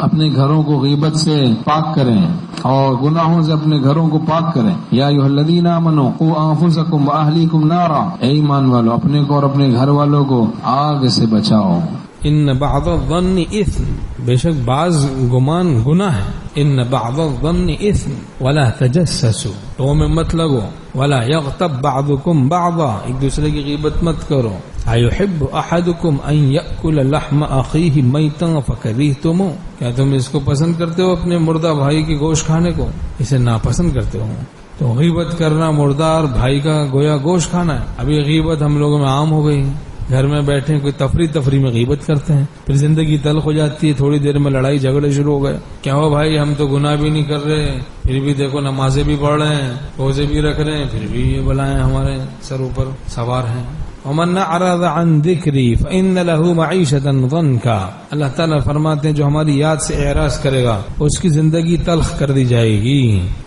اپنے گھروں کو غیبت سے پاک کریں اور گناہوں سے اپنے گھروں کو پاک کریں. یا ایھا الذین آمنوا قوا انفسکم واہلیکم نارا، اے ایمان والو اپنے کو اور اپنے گھر والوں کو آگ سے بچاؤ. ان بعض الظن اثم، بے شک بعض گمان گناہ ہے. ان بعض الظن اثم ولا تجسسوا، تو میں مت لگو. ولا یغتب بعضکم بعضا، ایک دوسرے کی غیبت مت کرو. ایحب احدکم ان یأکل لحم اخیہ میتا فکریہتموہ، کیا تم اس کو پسند کرتے ہو اپنے مردہ بھائی کی گوشت کھانے کو؟ اسے ناپسند کرتے ہو. تو غیبت کرنا مردار بھائی کا گویا گوشت کھانا ہے. ابھی غیبت ہم لوگوں میں عام ہو گئی. گھر میں بیٹھے کوئی تفریح میں غیبت کرتے ہیں، پھر زندگی تلخ ہو جاتی ہے، تھوڑی دیر میں لڑائی جھگڑے شروع ہو گئے. کیا ہو بھائی، ہم تو گناہ بھی نہیں کر رہے، پھر بھی دیکھو نمازیں بھی پڑھ رہے ہیں، روزے بھی رکھ رہے ہیں، پھر بھی یہ بلائیں ہمارے سر اوپر سوار ہیں. ومن اعرض عن ذکری فان له معیشۃ ضنکا، اللہ تعالیٰ فرماتے ہیں جو ہماری یاد سے اعراض کرے گا اس کی زندگی تلخ کر دی جائے گی.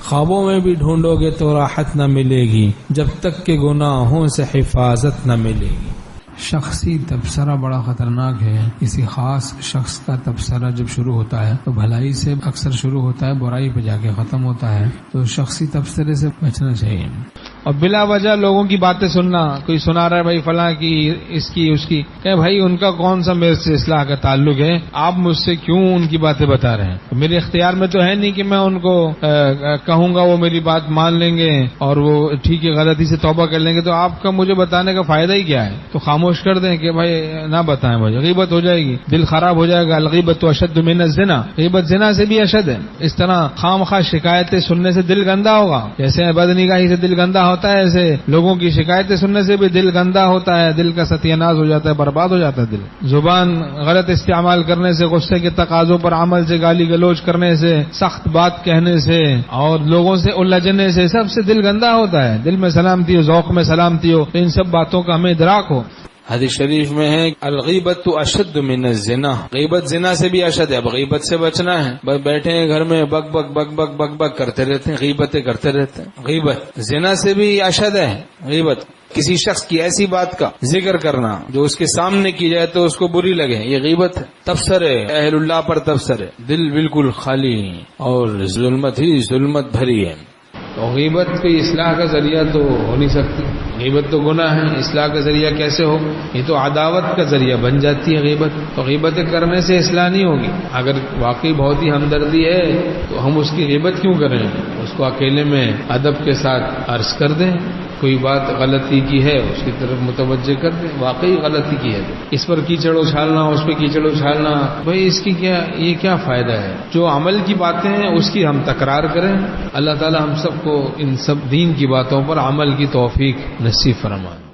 خوابوں میں بھی ڈھونڈو گے تو راحت نہ ملے گی جب تک کہ گناہوں سے حفاظت نہ ملے گی. شخصی تبصرہ بڑا خطرناک ہے. کسی خاص شخص کا تبصرہ جب شروع ہوتا ہے تو بھلائی سے اکثر شروع ہوتا ہے، برائی پہ جا کے ختم ہوتا ہے. تو شخصی تبصرے سے بچنا چاہیے. اور بلا وجہ لوگوں کی باتیں سننا، کوئی سنا رہا ہے بھائی فلاں کی، اس کی، اس کی، کہ بھائی ان کا کون سا میرے سے اصلاح کا تعلق ہے؟ آپ مجھ سے کیوں ان کی باتیں بتا رہے ہیں؟ میرے اختیار میں تو ہے نہیں کہ میں ان کو کہوں گا وہ میری بات مان لیں گے اور وہ ٹھیک ہے غلطی سے توبہ کر لیں گے. تو آپ کا مجھے بتانے کا فائدہ ہی کیا ہے؟ تو خاموش کر دیں کہ بھائی نہ بتائیں، بھائی غیبت ہو جائے گی، دل خراب ہو جائے گا. الغیبت اشد من الزنا، غیبت زنا سے بھی اشد ہے. اس طرح خام خواہ شکایتیں سننے سے دل گندا ہوگا. جیسے بدنگاہی سے دل گندا ہوتا ہے، ایسے لوگوں کی شکایتیں سننے سے بھی دل گندا ہوتا ہے، دل کا ستیہ ناز ہو جاتا ہے، برباد ہو جاتا ہے دل. زبان غلط استعمال کرنے سے، غصے کے تقاضوں پر عمل سے، گالی گلوچ کرنے سے، سخت بات کہنے سے اور لوگوں سے الجھنے سے، سب سے دل گندا ہوتا ہے. دل میں سلامتی ہو، ذوق میں سلامتی ہو، ان سب باتوں کا ہمیں ادراک ہو. حدیث شریف میں ہے الغیبت اشد من الزنا، غیبت زنا سے بھی اشد ہے. اب غیبت سے بچنا ہے. بس بیٹھے ہیں گھر میں بک بک بک بک بک بک کرتے رہتے ہیں، غیبتیں کرتے رہتے ہیں. غیبت زنا سے بھی اشد ہے. غیبت کسی شخص کی ایسی بات کا ذکر کرنا جو اس کے سامنے کی جائے تو اس کو بری لگے، یہ غیبت ہے. تبصرے اہل اللہ پر تبصرے، دل بالکل خالی اور ظلمت ہی ظلمت بھری ہے. تو غیبت کوئی اصلاح کا ذریعہ تو ہو نہیں سکتی. غیبت تو گناہ ہے، اصلاح کا ذریعہ کیسے ہو؟ یہ تو عداوت کا ذریعہ بن جاتی ہے غیبت. تو غیبتیں کرنے سے اصلاح نہیں ہوگی. اگر واقعی بہت ہی ہمدردی ہے تو ہم اس کی غیبت کیوں کریں؟ اس کو اکیلے میں ادب کے ساتھ عرض کر دیں. کوئی بات غلطی کی ہے اس کی طرف متوجہ کر دیں، واقعی غلطی کی ہے، اس پر کیچڑ اچھالنا، اس پہ کیچڑ اچھالنا، بھائی اس کی یہ کیا فائدہ ہے؟ جو عمل کی باتیں ہیں اس کی ہم تکرار کریں. اللہ تعالی ہم سب کو ان سب دین کی باتوں پر عمل کی توفیق نصیب فرمائے.